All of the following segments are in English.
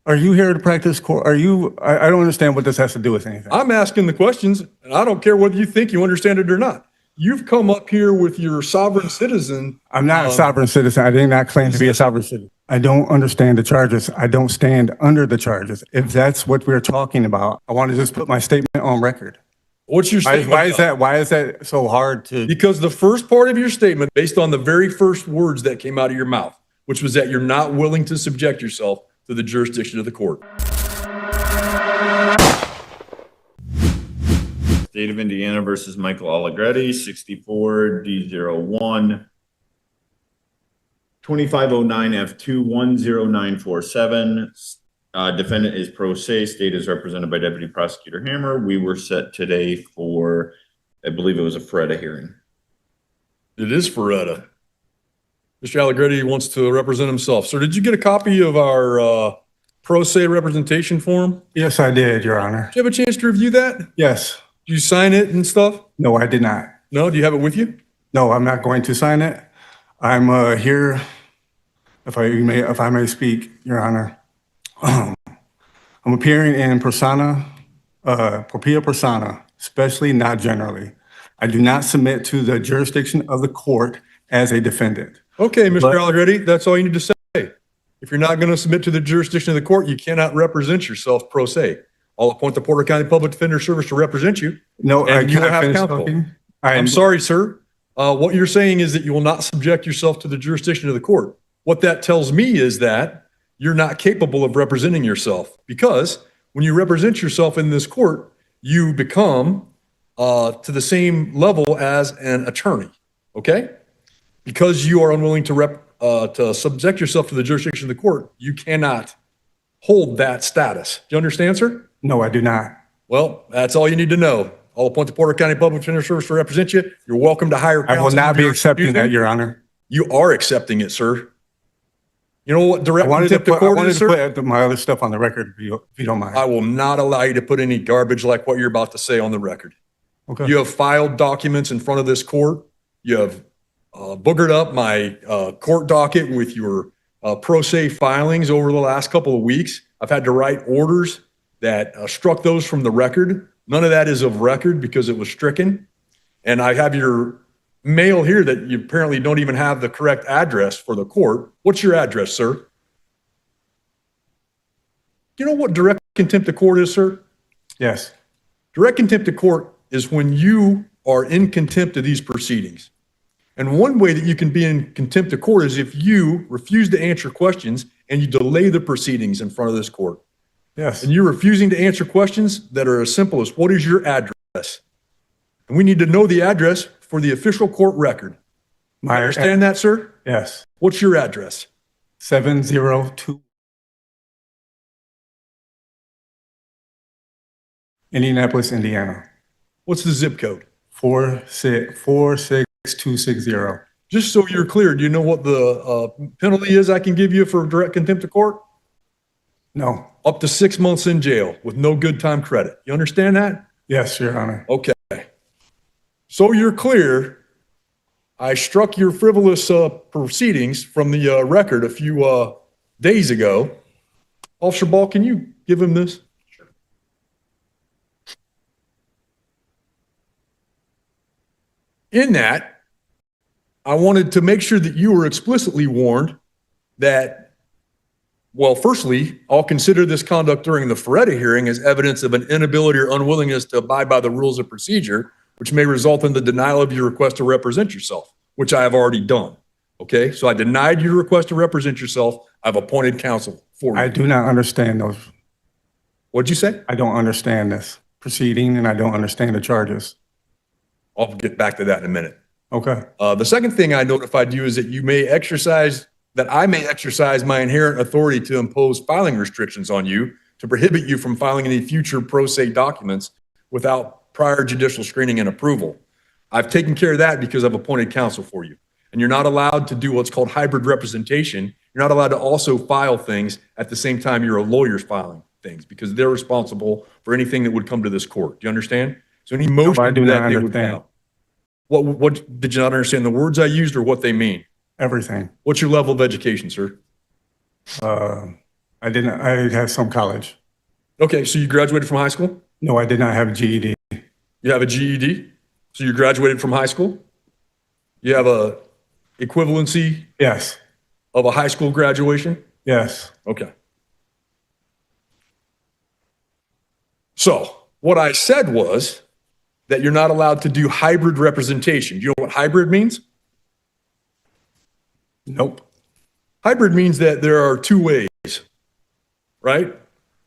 Are you here to practice court? I don't understand what this has to do with anything. I'm asking the questions, and I don't care whether you think you understand it or not. You've come up here with your sovereign citizen. I'm not a sovereign citizen. I did not claim to be a sovereign citizen. I don't understand the charges. I don't stand under the charges. If that's what we're talking about, I want to just put my statement on record. What's your statement? Why is that so hard to? Because the first part of your statement, based on the very first words that came out of your mouth, which was that you're not willing to subject yourself to the jurisdiction of the court. State of Indiana versus Michael Allegretti, 64 D01 2509 F2 10947. Defendant is pro se. State is represented by Deputy Prosecutor Hammer. We were set today for, I believe it was a FREDA hearing. It is FREDA. Mr. Allegretti wants to represent himself. So did you get a copy of our pro se representation form? Yes, I did, Your Honor. Did you have a chance to review that? Yes. Did you sign it and stuff? No, I did not. No? Do you have it with you? No, I'm not going to sign it. I'm here, if I may speak, Your Honor. I'm appearing in persona, propria persona, especially not generally. I do not submit to the jurisdiction of the court as a defendant. Okay, Mr. Allegretti, that's all you need to say. If you're not going to submit to the jurisdiction of the court, you cannot represent yourself pro se. I'll appoint the Porter County Public Defender Service to represent you. No, and you will I have finish counsel. talking. I'm sorry, sir. What you're saying is that you will not subject yourself to the jurisdiction of the court. What that tells me is that you're not capable of representing yourself, because when you represent yourself in this court, you become to the same level as an attorney, okay? Because you are unwilling to subject yourself to the jurisdiction of the court, you cannot hold that status. Do you understand, sir? No, I do not. Well, that's all you need to know. I'll appoint the Porter County Public Defender Service to represent you. You're welcome to hire counsel. I will not be accepting that, Your Honor. You are accepting it, sir. You know what direct I wanted contempt to of put, I court wanted is, to sir? put my other stuff on the record, if you don't mind. I will not allow you to put any garbage like what you're about to say on the record. Okay. You have filed documents in front of this court. You have boogered up my court docket with your pro se filings over the last couple of weeks. I've had to write orders that struck those from the record. None of that is of record because it was stricken. And I have your mail here that you apparently don't even have the correct address for the court. What's your address, sir? Do you know what direct contempt of court is, sir? Yes. Direct contempt of court is when you are in contempt of these proceedings. And one way that you can be in contempt of court is if you refuse to answer questions and you delay the proceedings in front of this court. Yes. And you're refusing to answer questions that are as simple as, what is your address? And we need to know the address for the official court record. My Understand that, sir? Yes. What's your address? 702 Indianapolis, Indiana. What's the zip code? 46260. Just so you're clear, do you know what the penalty is I can give you for direct contempt of court? No. Up to 6 months in jail with no good time credit. You understand that? Yes, Your Honor. Okay. So you're clear, I struck your frivolous proceedings from the record a few days ago. Officer Ball, can you give him this? Sure. In that, I wanted to make sure that you were explicitly warned that, well, firstly, I'll consider this conduct during the FREDA hearing as evidence of an inability or unwillingness to abide by the rules of procedure, which may result in the denial of your request to represent yourself, which I have already done. Okay, so I denied your request to represent yourself. I've appointed counsel for you. I do not understand those. What'd you say? I don't understand this proceeding, and I don't understand the charges. I'll get back to that in a minute. Okay. The second thing I notified you is that I may exercise my inherent authority to impose filing restrictions on you to prohibit you from filing any future pro se documents without prior judicial screening and approval. I've taken care of that because I've appointed counsel for you. And you're not allowed to do what's called hybrid representation. You're not allowed to also file things at the same time your lawyer's filing things, because they're responsible for anything that would come to this court. Do you understand? So any motion I do that not they would understand. file. What did you not understand the words I used or what they mean? Everything. What's your level of education, sir? I didn't, I had some college. Okay, so you graduated from high school? No, I did not have a GED. You have a GED? So you graduated from high school? You have a equivalency Yes, of a high school graduation? yes. Okay. So what I said was that you're not allowed to do hybrid representation. Do you know what hybrid means? Nope. Hybrid means that there are two ways, right?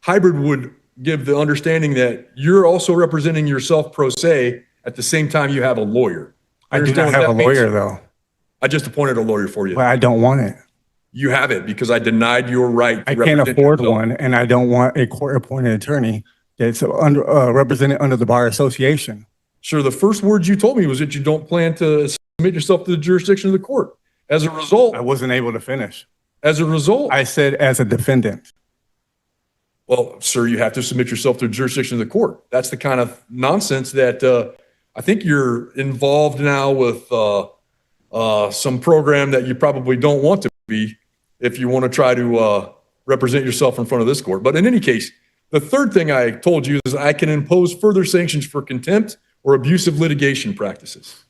Hybrid would give the understanding that you're also representing yourself pro se at the same time you have a lawyer. I do Understand not what have a that means? lawyer though, I just appointed a lawyer for you. but I don't want it. You have it because I denied your right to I can't represent afford yourself. one, and I don't want a court-appointed attorney that's represented under the Bar Association. Sure, the first words you told me was that you don't plan to submit yourself to the jurisdiction of the court. As a result, I wasn't able to finish. I said as a defendant. well, sir, you have to submit yourself to the jurisdiction of the court. That's the kind of nonsense that I think you're involved now with some program that you probably don't want to be if you want to try to represent yourself in front of this court. But in any case, the third thing I told you is I can impose further sanctions for contempt or abusive litigation practices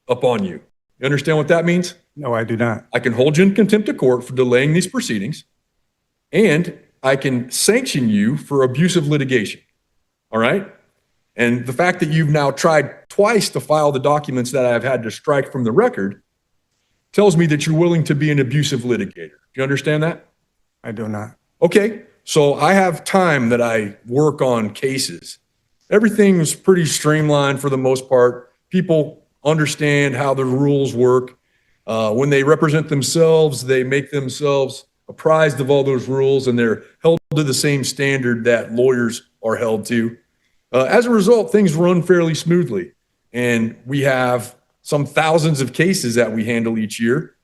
upon you. You understand what that means? No, I do not. I can hold you in contempt of court for delaying these proceedings, and I can sanction you for abusive litigation. All right? And the fact that you've now tried twice to file the documents that I've had to strike from the record tells me that you're willing to be an abusive litigator. Do you understand that? I do not. Okay, so I have time that I work on cases. Everything is pretty streamlined for the most part. People understand how the rules work. When they represent themselves, they make themselves apprised of all those rules, and they're held to the same standard that lawyers are held to. As a result, things run fairly smoothly, and we have some thousands of cases that we handle each year.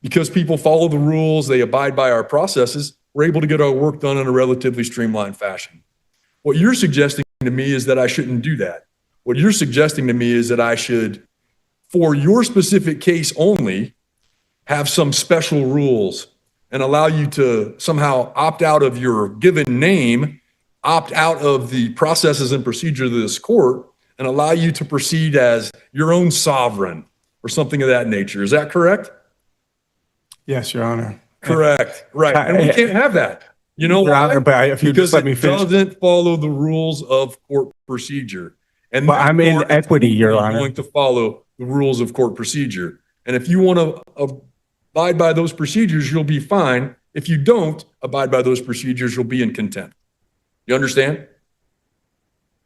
Because people follow the rules, they abide by our processes, we're able to get our work done in a relatively streamlined fashion. What you're suggesting to me is that I shouldn't do that. What you're suggesting to me is that I should, for your specific case only, have some special rules and allow you to somehow opt out of your given name, opt out of the processes and procedure of this court, and allow you to proceed as your own sovereign or something of that nature. Is that correct? Yes, Your Honor. Correct. Right. And we can't have that. You know Your Honor, why? but if you Because just let me it finish. doesn't follow the rules of court procedure. And But I'm in therefore, equity, Your you're Honor. going to follow the rules of court procedure. And if you want to abide by those procedures, you'll be fine. If you don't abide by those procedures, you'll be in contempt. You understand?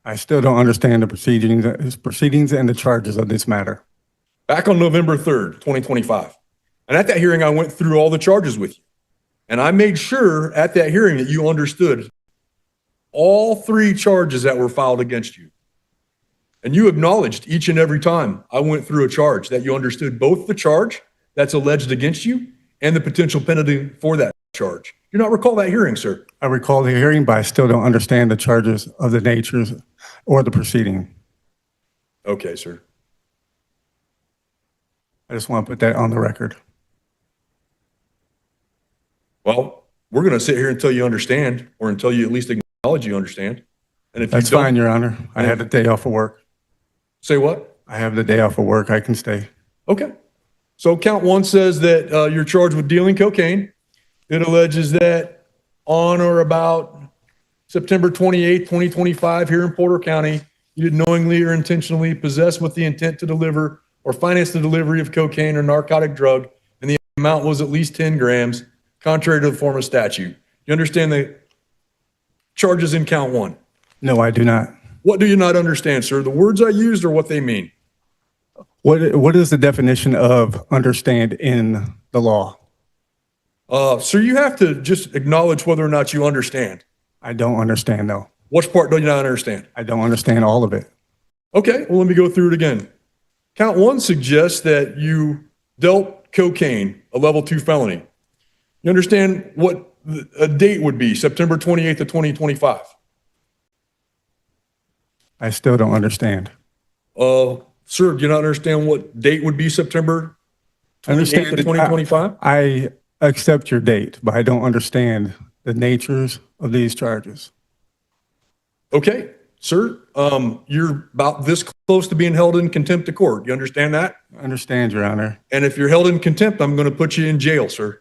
I still don't understand the proceedings and the charges of this matter. Back on November 3rd, 2025. And at that hearing, I went through all the charges with you. And I made sure at that hearing that you understood all three charges that were filed against you. And you acknowledged each and every time I went through a charge that you understood both the charge that's alleged against you and the potential penalty for that charge. Do you not recall that hearing, sir? I recall the hearing, but I still don't understand the charges of the natures or the proceeding. Okay, sir. I just want to put that on the record. Well, we're going to sit here until you understand, or until you at least acknowledge you understand. And if That's you don't, fine, Your Honor. I had the day off of work. say what? I have the day off of work. I can stay. Okay. So count one says that you're charged with dealing cocaine. It alleges that on or about September 28, 2025, here in Porter County, you did knowingly or intentionally possess with the intent to deliver or finance the delivery of cocaine or narcotic drug, and the amount was at least 10 grams, contrary to the form of statute. You understand the charges in count one? No, I do not. What do you not understand, sir? The words I used or what they mean? What is the definition of understand in the law? Sir, you have to just acknowledge whether or not you understand. I don't understand, though. Which part do you not understand? I don't understand all of it. Okay, well, let me go through it again. Count one suggests that you dealt cocaine, a level 2 felony. You understand what a date would be, September 28th of 2025? I still don't understand. Sir, do you not understand what date would be, September I 28th understand of that 2025? I accept your date, but I don't understand the natures of these charges. Okay, sir, you're about this close to being held in contempt of court. You understand that? I understand, Your Honor. And if you're held in contempt, I'm going to put you in jail, sir.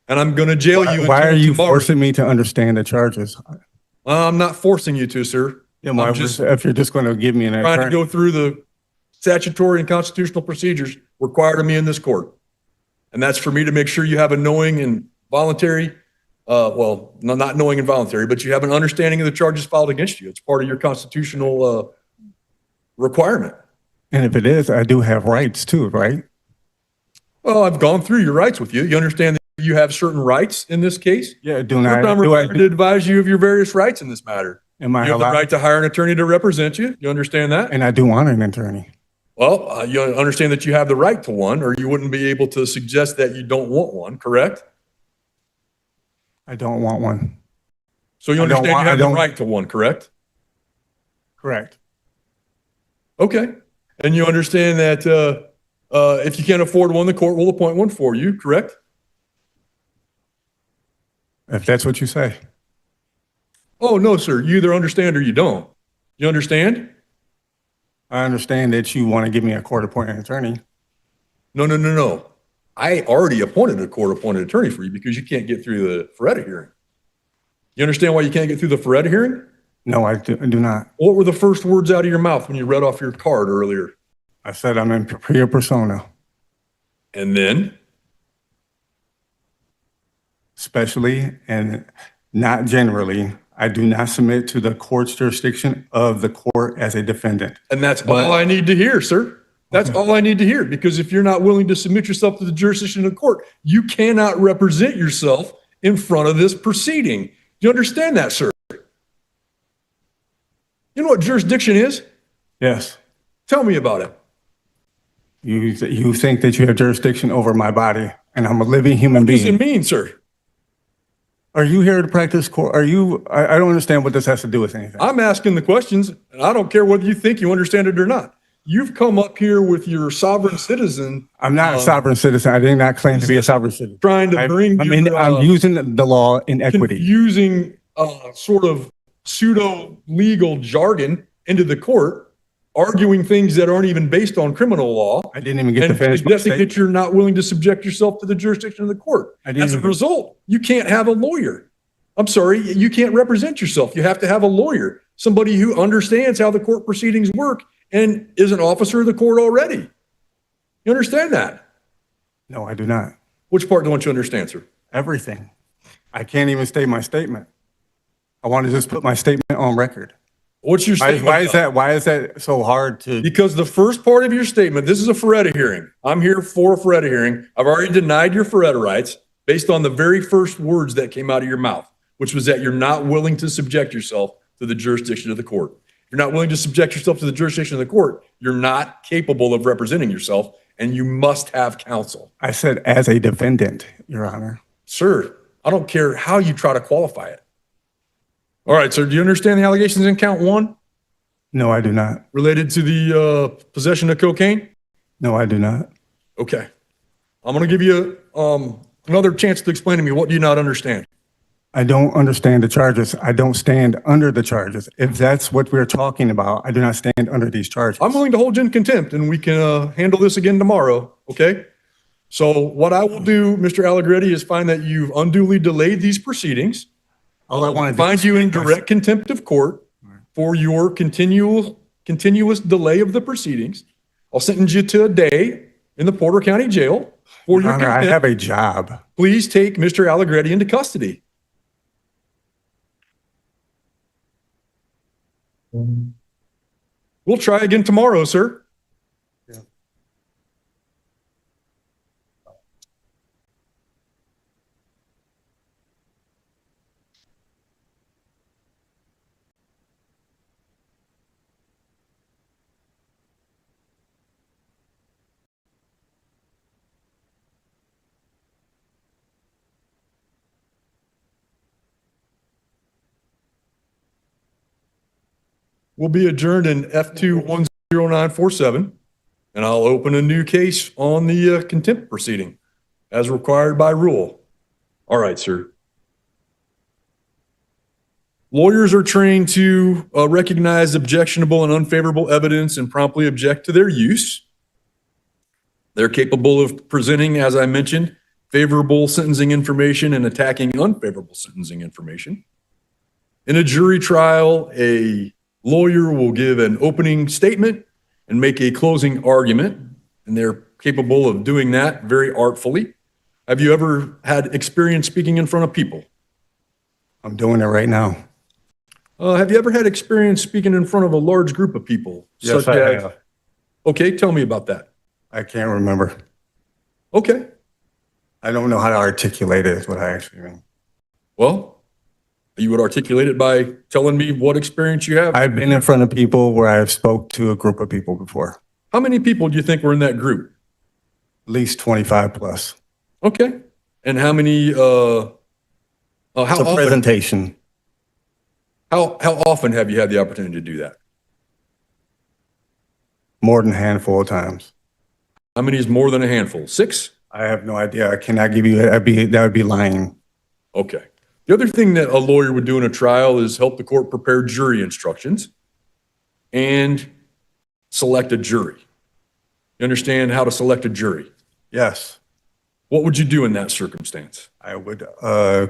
And I'm going to jail you Why are until you tomorrow. forcing me to understand the charges? I'm not forcing you to, sir. Yeah, why I'm would- just if you're just going to give me an trying to attorney. go through the statutory and constitutional procedures required of me in this court. And that's for me to make sure you have a knowing and voluntary, well, not knowing and voluntary, but you have an understanding of the charges filed against you. It's part of your constitutional requirement. And if it is, I do have rights too, right? Well, I've gone through your rights with you. You understand that you have certain rights in this case? Yeah, I'm required to advise you of your various rights in this matter. am I You have the allowed? right to hire an attorney to represent you. You understand that? And I do want an attorney. Well, you understand that you have the right to one, or you wouldn't be able to suggest that you don't want one, correct? I don't want one. So you I don't understand want- you I have the don't- right to one, correct? Correct. Okay. And you understand that if you can't afford one, the court will appoint one for you, correct? If that's what you say. Oh, no, sir. You either understand or you don't. You understand? I understand that you want to give me a court-appointed attorney. No, no, no, no. I already appointed a court-appointed attorney for you because you can't get through the Feretta hearing. You understand why you can't get through the Feretta hearing? No, I do not. What were the first words out of your mouth when you read off your card earlier? I said I'm in propria persona, And then? especially and not generally. I do not submit to the court's jurisdiction of the court as a defendant. And that's all I need to hear, sir. That's all I need to hear, because if you're not willing to submit yourself to the jurisdiction of the court, you cannot represent yourself in front of this proceeding. Do you understand that, sir? You know what jurisdiction is? Yes. Tell me about it. You think that you have jurisdiction over my body and I'm a living human What does it being. mean, sir? Are you here to practice court? Are you, I don't understand what this has to do with anything. I'm asking the questions, and I don't care whether you think you understand it or not. You've come up here with your sovereign citizen I'm not a sovereign citizen. I did not claim to be a sovereign citizen. trying to bring I'm using the law in equity. confusing sort of pseudo-legal jargon into the court, arguing things that aren't even based on criminal law, I didn't even get to and finish my suggesting statement. that you're not willing to subject yourself to the jurisdiction of the court. I didn't As a even- result, you can't have a lawyer. I'm sorry, you can't represent yourself. You have to have a lawyer, somebody who understands how the court proceedings work and is an officer of the court already. You understand that? No, I do not. Which part don't you understand, sir? Everything. I can't even state my statement. I want to just put my statement on record. What's your statement? Why is that so hard to? Because the first part of your statement, this is a Feretta hearing. I'm here for a Feretta hearing. I've already denied your Feretta rights based on the very first words that came out of your mouth, which was that you're not willing to subject yourself to the jurisdiction of the court. If you're not willing to subject yourself to the jurisdiction of the court, you're not capable of representing yourself, and you must have counsel. I said as a defendant, Your Honor. Sir, I don't care how you try to qualify it. All right, sir, do you understand the allegations in count one No, I do not. related to the possession of cocaine? No, I do not. Okay. I'm going to give you another chance to explain to me, what do you not understand? I don't understand the charges. I don't stand under the charges. If that's what we're talking about, I do not stand under these charges. I'm willing to hold you in contempt, and we can handle this again tomorrow, okay? So what I will do, Mr. Allegretti, is find that you've unduly delayed these proceedings, All I want to find you in direct contempt of court for your continuous delay of the proceedings. I'll sentence you to a day in the Porter County Jail for your Honor, I contempt. have a job. Please take Mr. Allegretti into custody. We'll try again tomorrow, sir. We'll be adjourned in F2 10947, and I'll open a new case on the contempt proceeding as required by rule. All right, sir. Lawyers are trained to recognize objectionable and unfavorable evidence and promptly object to their use. They're capable of presenting, as I mentioned, favorable sentencing information and attacking unfavorable sentencing information. In a jury trial, a lawyer will give an opening statement and make a closing argument, and they're capable of doing that very artfully. Have you ever had experience speaking in front of people? I'm doing it right now. Have you ever had experience speaking in front of a large group of people? Yes, such I as- have. Okay, tell me about that. I can't remember. Okay, I don't know how to articulate it is what I actually mean. well, you would articulate it by telling me what experience you have. I've been in front of people where I've spoke to a group of people before, How many people do you think were in that group? at least 25 plus. Okay, and how many? It's How a often? presentation. How often have you had the opportunity to do that? More than a handful of times. How many is more than a handful? 6? I have no idea. I cannot give you, that would be lying. Okay. The other thing that a lawyer would do in a trial is help the court prepare jury instructions and select a jury. You understand how to select a jury? Yes, What would you do in that circumstance? I would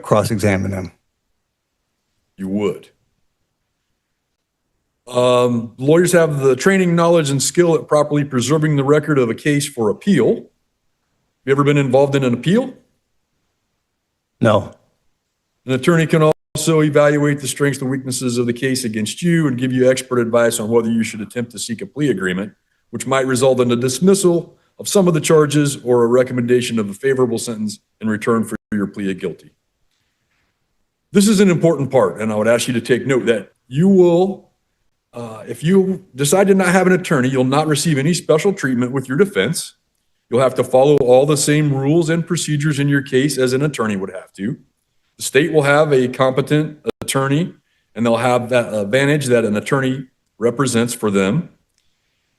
cross-examine them. You would. Lawyers have the training, knowledge, and skill at properly preserving the record of a case for appeal. Have you ever been involved in an appeal? No, An attorney can also evaluate the strengths and weaknesses of the case against you and give you expert advice on whether you should attempt to seek a plea agreement, which might result in a dismissal of some of the charges or a recommendation of a favorable sentence in return for your plea of guilty. This is an important part, and I would ask you to take note that you will, if you decide to not have an attorney, you'll not receive any special treatment with your defense. You'll have to follow all the same rules and procedures in your case as an attorney would have to. The state will have a competent attorney, and they'll have that advantage that an attorney represents for them.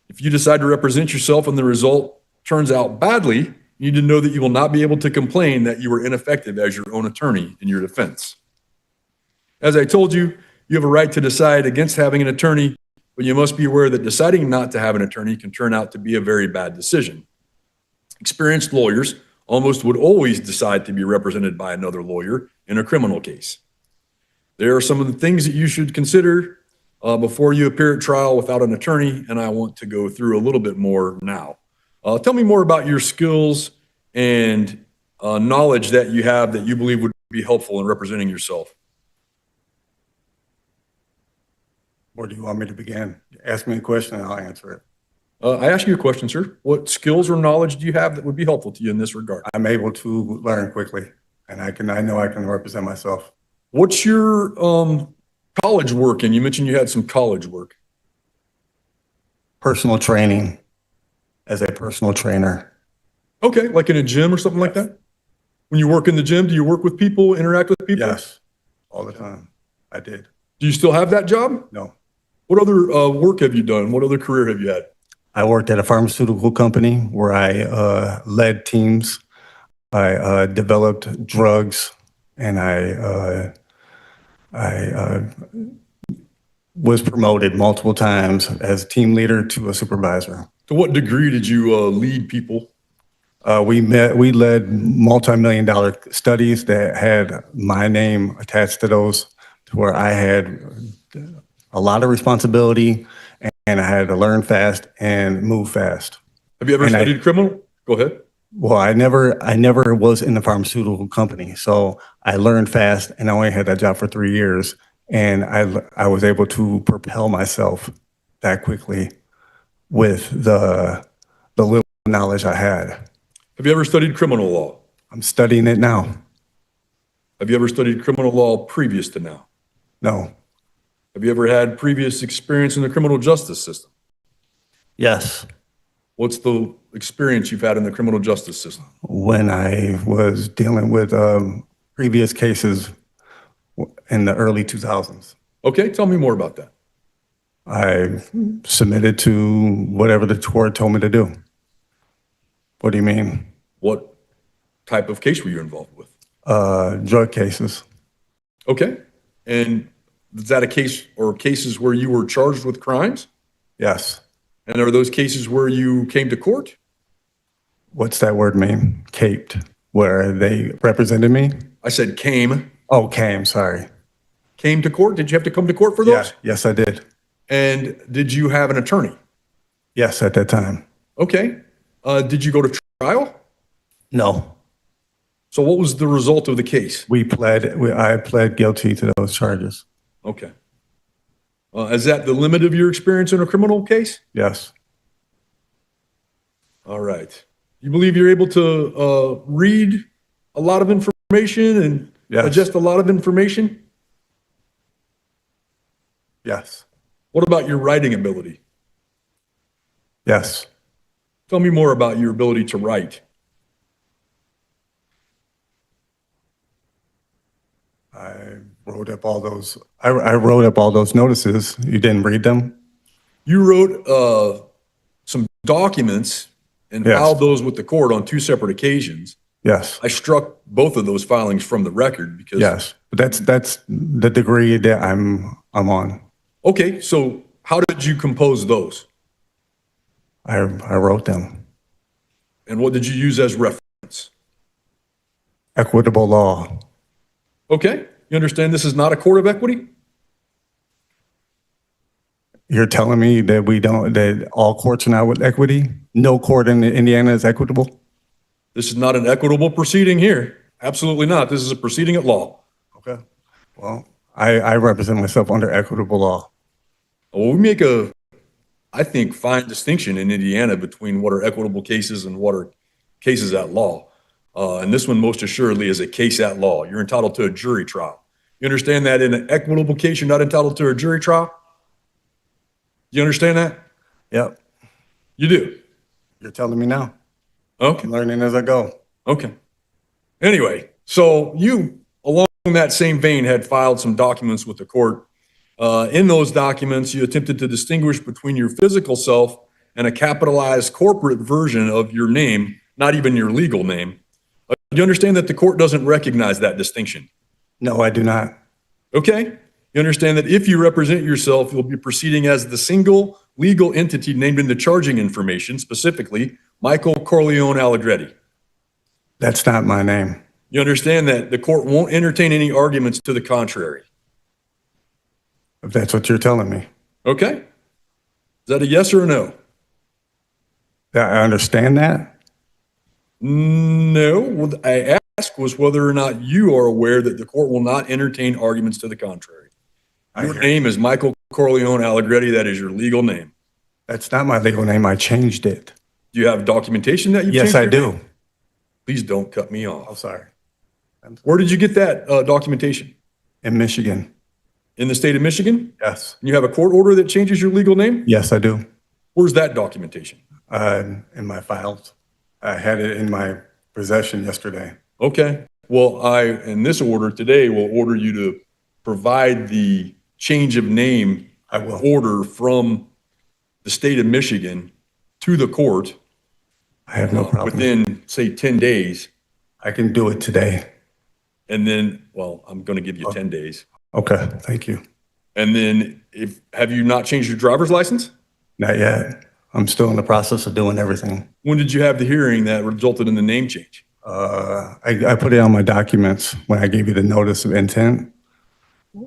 If you decide to represent yourself and the result turns out badly, you need to know that you will not be able to complain that you were ineffective as your own attorney in your defense. As I told you, you have a right to decide against having an attorney, but you must be aware that deciding not to have an attorney can turn out to be a very bad decision. Experienced lawyers almost would always decide to be represented by another lawyer in a criminal case. There are some of the things that you should consider before you appear at trial without an attorney, and I want to go through a little bit more now. Tell me more about your skills and knowledge that you have that you believe would be helpful in representing yourself. where do you want me to begin? Ask me a question and I'll answer it. I ask you a question, sir. What skills or knowledge do you have that would be helpful to you in this regard? I'm able to learn quickly and I know I can represent myself. What's your college work? And you mentioned you had some college work. Personal training as a personal trainer. Okay, like in a gym or something like that? When you work in the gym, do you work with people, interact with people? Yes, all the time. I did. Do you still have that job? No. What other work have you done? What other career have you had? I worked at a pharmaceutical company where I led teams. I developed drugs and I was promoted multiple times as team leader to a supervisor. To what degree did you lead people? We led multi-million-dollar studies that had my name attached to those, to where I had a lot of responsibility and I had to learn fast and move fast. Have you ever And I- studied criminal? Go ahead. Well, I never was in the pharmaceutical company, so I learned fast and I only had that job for 3 years. And I was able to propel myself that quickly with the little knowledge I had. Have you ever studied criminal law? I'm studying it now. Have you ever studied criminal law previous to now? No. Have you ever had previous experience in the criminal justice system? Yes. What's the experience you've had in the criminal justice system? When I was dealing with previous cases in the early 2000s, Okay, tell me more about that. I submitted to whatever the court told me to do. What do you mean? What type of case were you involved with? Drug cases. Okay, and is that a case or cases where you were charged with crimes? Yes. And are those cases where you came to court? What's that word mean? Caped, where they represented me? I said came. Oh, came, sorry. Came to court? Did you have to come to court for Yeah, those? yes, I did. And did you have an attorney? Yes, at that time. Okay. Did you go to trial? No. So what was the result of the case? I pled guilty to those charges. Okay. Is that the limit of your experience in a criminal case? Yes. All right. You believe you're able to read a lot of information and Yes. adjust a lot of information? Yes. What about your writing ability? Yes. Tell me more about your ability to write. I wrote up all those. I wrote up all those notices. You didn't read them? You wrote some documents and Yes. filed those with the court on 2 separate occasions. Yes. I struck both of those filings from the record because. Yes. But that's the degree that I'm on. Okay, so how did you compose those? I wrote them. And what did you use as reference? Equitable law. Okay, you understand this is not a court of equity? You're telling me that that all courts are not with equity? No court in Indiana is equitable? This is not an equitable proceeding here. Absolutely not. This is a proceeding at law. Okay. Well, I represent myself under equitable law. Well, we make a, I think, fine distinction in Indiana between what are equitable cases and what are cases at law. And this one most assuredly is a case at law. You're entitled to a jury trial. You understand that in an equitable case, you're not entitled to a jury trial? You understand that? Yep. You do? You're telling me now. Okay. I'm learning as I go. Okay. Anyway, so you, along that same vein, had filed some documents with the court. In those documents, you attempted to distinguish between your physical self and a capitalized corporate version of your name, not even your legal name. You understand that the court doesn't recognize that distinction? No, I do not. Okay? You understand that if you represent yourself, you'll be proceeding as the single legal entity named in the charging information, specifically Michael Corleone Allegretti. That's not my name. You understand that the court won't entertain any arguments to the contrary. If that's what you're telling me. Okay? Is that a yes or a no? I understand that. No. What I asked was whether or not you are aware that the court will not entertain arguments to the contrary. Your name is Michael Corleone Allegretti. That is your legal name. That's not my legal name. I changed it. Do you have documentation that you Yes, changed I your do. name? Please don't cut me Oh, off. sorry. Where did you get that documentation? In Michigan. In the state of Michigan? Yes. You have a court order that changes your legal name? Yes, I do. Where's that documentation? In my files. I had it in my possession yesterday. Okay. Well, in this order today, will order you to provide the change of name I will. order from the state of Michigan to the court I have no problem. within, say, 10 days. I can do it today. And then, well, I'm going to give you 10 days. Okay, thank you. And then have you not changed your driver's license? Not yet. I'm still in the process of doing everything. When did you have the hearing that resulted in the name change? I put it on my documents when I gave you the notice of intent.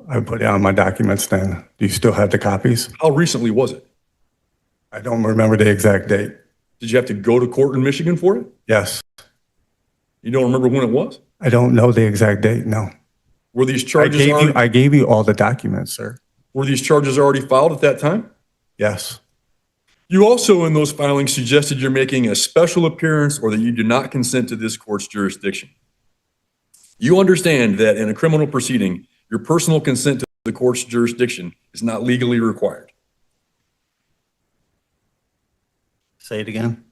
I put it on my documents then. Do you still have the copies? How recently was it? I don't remember the exact date. Did you have to go to court in Michigan for it? Yes. You don't remember when it was? I don't know the exact date, no. Were these charges I gave you all the documents, sir. were these charges already filed at that time? Yes. You also, in those filings, suggested you're making a special appearance or that you do not consent to this court's jurisdiction. You understand that in a criminal proceeding, your personal consent to the court's jurisdiction is not legally required. Say it again.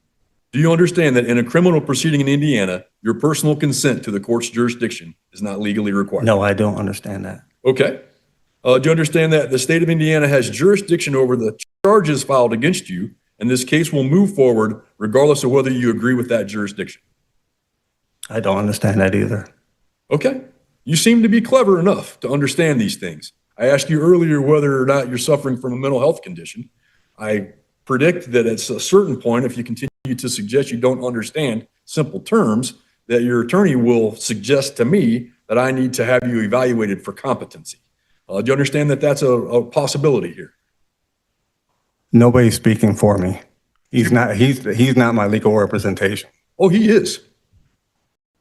Do you understand that in a criminal proceeding in Indiana, your personal consent to the court's jurisdiction is not legally required? No, I don't understand that. Okay. Do you understand that the state of Indiana has jurisdiction over the charges filed against you, and this case will move forward regardless of whether you agree with that jurisdiction? I don't understand that either. Okay. You seem to be clever enough to understand these things. I asked you earlier whether or not you're suffering from a mental health condition. I predict that at a certain point, if you continue to suggest you don't understand simple terms, that your attorney will suggest to me that I need to have you evaluated for competency. Do you understand that that's a possibility here? Nobody's speaking for me. He's not my legal representation. Oh, he is.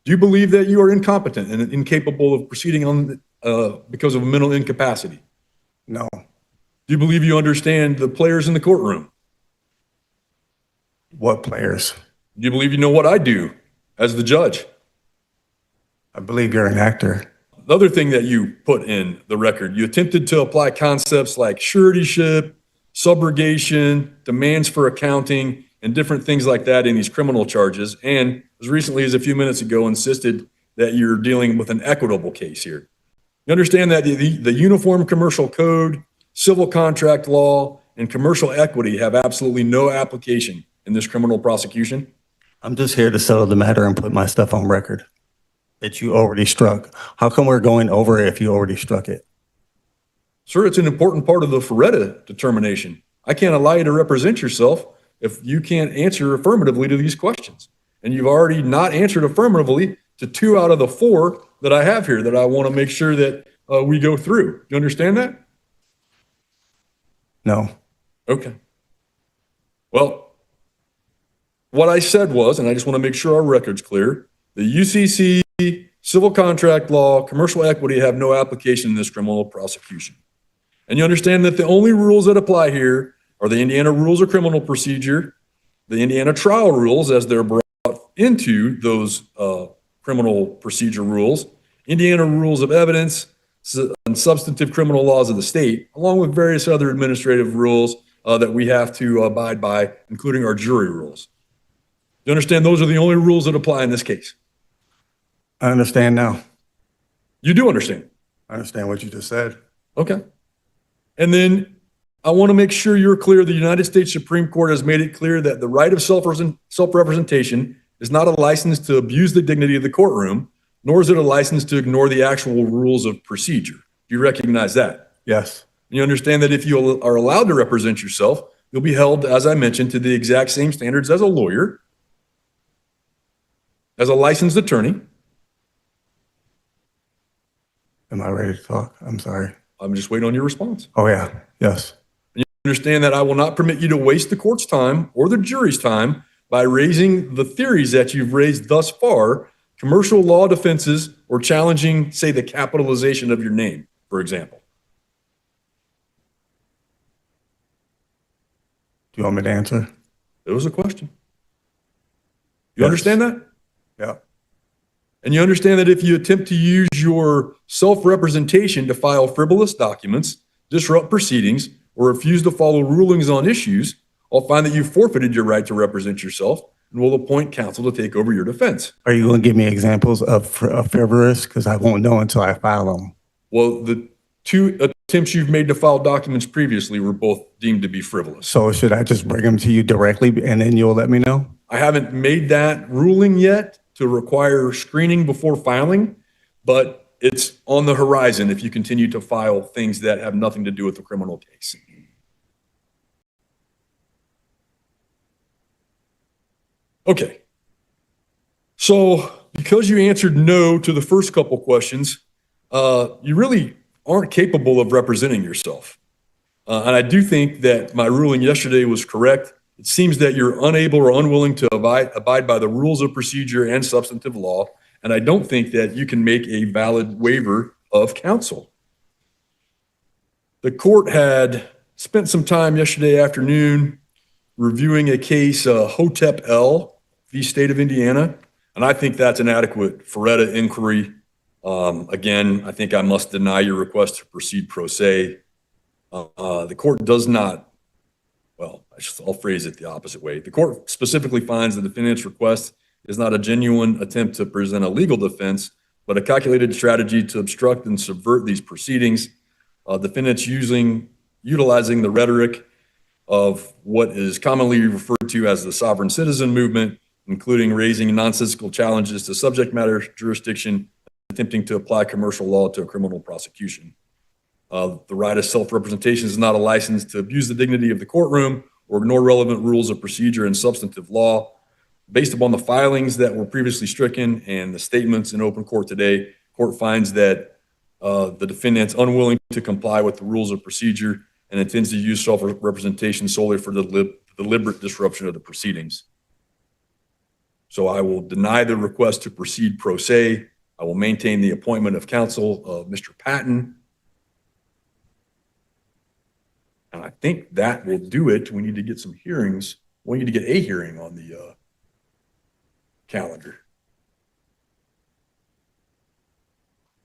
Do you believe that you are incompetent and incapable of proceeding on because of a mental incapacity? No. Do you believe you understand the players in the courtroom? What players? Do you believe you know what I do as the judge? I believe you're an actor. The other thing that you put in the record, you attempted to apply concepts like suretyship, subrogation, demands for accounting, and different things like that in these criminal charges. And as recently as a few minutes ago, insisted that you're dealing with an equitable case here. You understand that the Uniform Commercial Code, civil contract law, and commercial equity have absolutely no application in this criminal prosecution? I'm just here to settle the matter and put my stuff on record that you already struck. How come we're going over it if you already struck it? Sir, it's an important part of the Ferretta determination. I can't allow you to represent yourself if you can't answer affirmatively to these questions. And you've already not answered affirmatively to 2 out of the 4 that I have here that I want to make sure that we go through. You understand that? No. Okay. Well, what I said was, and I just want to make sure our record's clear, the UCC, civil contract law, commercial equity have no application in this criminal prosecution. And you understand that the only rules that apply here are the Indiana Rules of Criminal Procedure, the Indiana Trial Rules as they're brought into those criminal procedure rules, Indiana Rules of Evidence, and substantive criminal laws of the state, along with various other administrative rules that we have to abide by, including our jury rules. You understand those are the only rules that apply in this case? I understand now. You do understand? I understand what you just said. Okay. And then I want to make sure you're clear. The United States Supreme Court has made it clear that the right of self-representation is not a license to abuse the dignity of the courtroom, nor is it a license to ignore the actual rules of procedure. Do you recognize that? Yes. You understand that if you are allowed to represent yourself, you'll be held, as I mentioned, to the exact same standards as a lawyer, as a licensed attorney. Am I ready to talk? I'm sorry. I'm just waiting on your response. Oh, yeah. Yes. Understand that I will not permit you to waste the court's time or the jury's time by raising the theories that you've raised thus far, commercial law defenses, or challenging, say, the capitalization of your name, for example. Do you want me to answer? It was a question. You Yes. understand that? Yeah. And you understand that if you attempt to use your self-representation to file frivolous documents, disrupt proceedings, or refuse to follow rulings on issues, I'll find that you've forfeited your right to represent yourself and will appoint counsel to take over your defense. Are you going to give me examples of frivolous? Because I won't know until I file them. Well, the 2 attempts you've made to file documents previously were both deemed to be frivolous. So should I just bring them to you directly and then you'll let me know? I haven't made that ruling yet to require screening before filing, but it's on the horizon if you continue to file things that have nothing to do with the criminal case. Okay. So because you answered no to the first couple questions, you really aren't capable of representing yourself. And I do think that my ruling yesterday was correct. It seems that you're unable or unwilling to abide by the rules of procedure and substantive law, and I don't think that you can make a valid waiver of counsel. The court had spent some time yesterday afternoon reviewing a case, Hotep L v. State of Indiana, and I think that's an adequate Ferretta inquiry. Again, I think I must deny your request to proceed pro se. The court does not, well, I'll phrase it the opposite way. The court specifically finds the defendant's request is not a genuine attempt to present a legal defense, but a calculated strategy to obstruct and subvert these proceedings. Defendants utilizing the rhetoric of what is commonly referred to as the sovereign citizen movement, including raising nonsensical challenges to subject matter jurisdiction, attempting to apply commercial law to a criminal prosecution. The right of self-representation is not a license to abuse the dignity of the courtroom or ignore relevant rules of procedure and substantive law. Based upon the filings that were previously stricken and the statements in open court today, court finds that the defendant's unwilling to comply with the rules of procedure and intends to use self-representation solely for the deliberate disruption of the proceedings. So I will deny the request to proceed pro se. I will maintain the appointment of counsel of Mr. Patton. And I think that will do it. We need to get some hearings. We need to get a hearing on the calendar.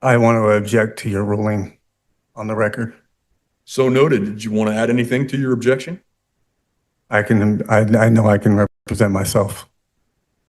I want to object to your ruling on the record. So noted. Did you want to add anything to your objection? I know I can represent myself.